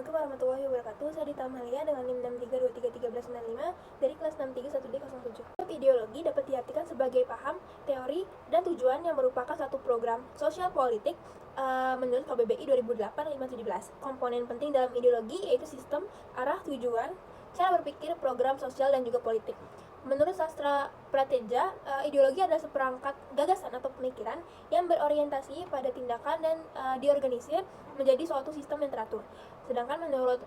Assalamualaikum warahmatullahi wabarakatuh. Saya Dita Amalia dengan NIM 632331395 dari kelas 631D07. Ideologi dapat diartikan sebagai paham, teori, dan tujuan yang merupakan satu program sosial politik menurut KBBI 2008-517. Komponen penting dalam ideologi yaitu sistem, arah, tujuan, cara berpikir, program sosial, dan juga politik. Menurut sastra prateja, ideologi adalah seperangkat gagasan atau pemikiran yang berorientasi pada tindakan dan diorganisir menjadi suatu sistem yang teratur. Sedangkan menurut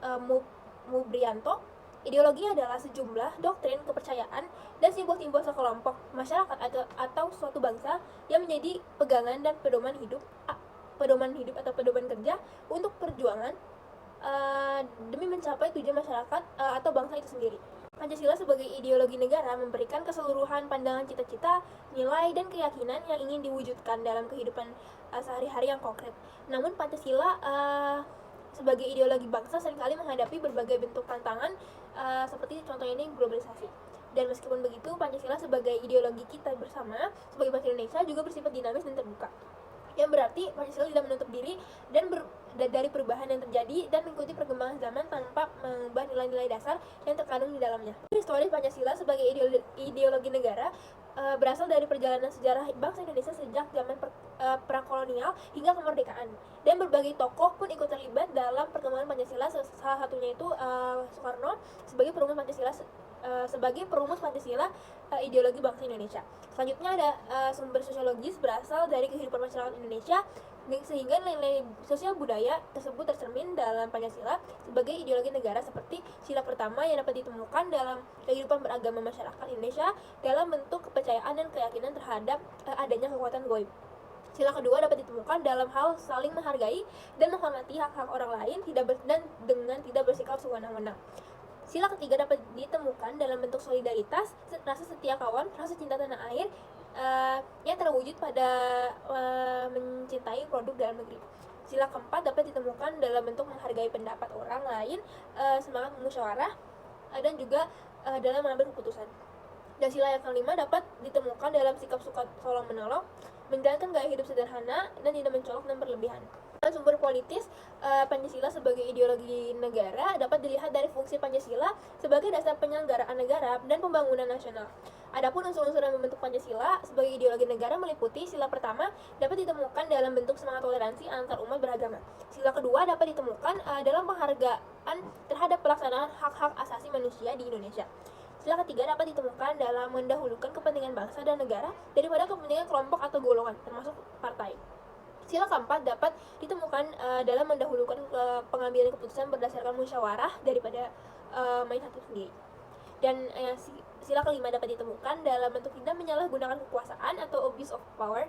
Mubrianto, ideologi adalah sejumlah doktrin, kepercayaan, dan simbol-simbol sekelompok masyarakat atau suatu bangsa yang menjadi pegangan dan pedoman hidup atau pedoman kerja untuk perjuangan demi mencapai tujuan masyarakat atau bangsa itu sendiri. Pancasila sebagai ideologi negara memberikan keseluruhan pandangan cita-cita, nilai, dan keyakinan yang ingin diwujudkan dalam kehidupan sehari-hari yang konkret. Namun Pancasila sebagai ideologi bangsa seringkali menghadapi berbagai bentuk tantangan seperti contohnya ini globalisasi. Dan meskipun begitu, Pancasila sebagai ideologi kita bersama sebagai bangsa Indonesia juga bersifat dinamis dan terbuka. Yang berarti Pancasila tidak menutup diri dari perubahan yang terjadi dan mengikuti perkembangan zaman tanpa mengubah nilai-nilai dasar yang terkandung di dalamnya. Historis Pancasila sebagai ideologi negara berasal dari perjalanan sejarah bangsa Indonesia sejak zaman prakolonial hingga kemerdekaan. Dan berbagai tokoh pun ikut terlibat dalam perkembangan Pancasila, salah satunya itu Soekarno sebagai perumus Pancasila ideologi bangsa Indonesia. Selanjutnya ada sumber sosiologis berasal dari kehidupan masyarakat Indonesia, sehingga nilai sosial budaya tersebut tercermin dalam Pancasila sebagai ideologi negara, seperti sila pertama yang dapat ditemukan dalam kehidupan beragama masyarakat Indonesia dalam bentuk kepercayaan dan keyakinan terhadap adanya kekuatan gaib. Sila kedua dapat ditemukan dalam hal saling menghargai dan menghormati hak-hak orang lain dan dengan tidak bersikap sewenang-wenang. Sila ketiga dapat ditemukan dalam bentuk solidaritas, rasa setia kawan, rasa cinta tanah air yang terwujud pada mencintai produk dalam negeri. Sila keempat dapat ditemukan dalam bentuk menghargai pendapat orang lain, semangat musyawarah, dan juga dalam mengambil keputusan. Dan sila yang kelima dapat ditemukan dalam sikap suka tolong menolong, menjalankan gaya hidup sederhana, dan tidak mencolok dan berlebihan. Sumber politis Pancasila sebagai ideologi negara dapat dilihat dari fungsi Pancasila sebagai dasar penyelenggaraan negara dan pembangunan nasional. Adapun unsur-unsur yang membentuk Pancasila sebagai ideologi negara meliputi sila pertama dapat ditemukan dalam bentuk semangat toleransi antar umat beragama. Sila kedua dapat ditemukan dalam penghargaan terhadap pelaksanaan hak-hak asasi manusia di Indonesia. Sila ketiga dapat ditemukan dalam mendahulukan kepentingan bangsa dan negara daripada kepentingan kelompok atau golongan, termasuk partai. Sila keempat dapat ditemukan dalam mendahulukan pengambilan keputusan berdasarkan musyawarah daripada main hakim sendiri. Dan sila kelima dapat ditemukan dalam bentuk tidak menyalahgunakan kekuasaan atau abuse of power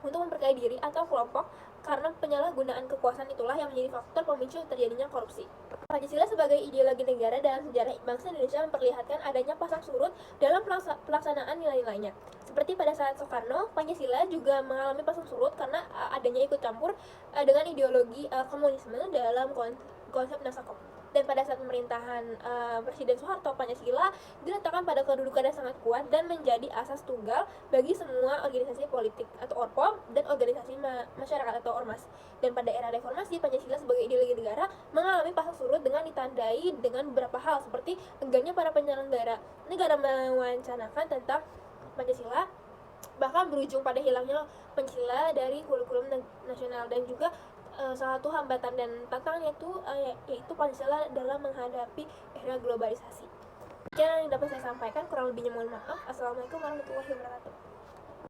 untuk memperkaya diri atau kelompok, karena penyalahgunaan kekuasaan itulah yang menjadi faktor pemicu terjadinya korupsi. Pancasila sebagai ideologi negara dalam sejarah bangsa Indonesia memperlihatkan adanya pasang surut dalam pelaksanaan nilai-nilainya. Seperti pada saat Soekarno, Pancasila juga mengalami pasang surut karena adanya ikut campur dengan ideologi komunisme dalam konsep Nasakom. Dan pada saat pemerintahan Presiden Soeharto, Pancasila diletakkan pada kedudukan yang sangat kuat dan menjadi asas tunggal bagi semua organisasi politik atau orpom dan organisasi masyarakat atau ormas. Dan pada era reformasi, Pancasila sebagai ideologi negara mengalami pasang surut dengan ditandai dengan beberapa hal, seperti enggannya para penyelenggara negara mewacanakan tentang Pancasila, bahkan berujung pada hilangnya Pancasila dari kurikulum nasional. Dan juga salah satu hambatan dan tantangan yaitu Pancasila dalam menghadapi era globalisasi. Sekian yang dapat saya sampaikan, kurang lebihnya mohon maaf. Assalamualaikum warahmatullahi wabarakatuh.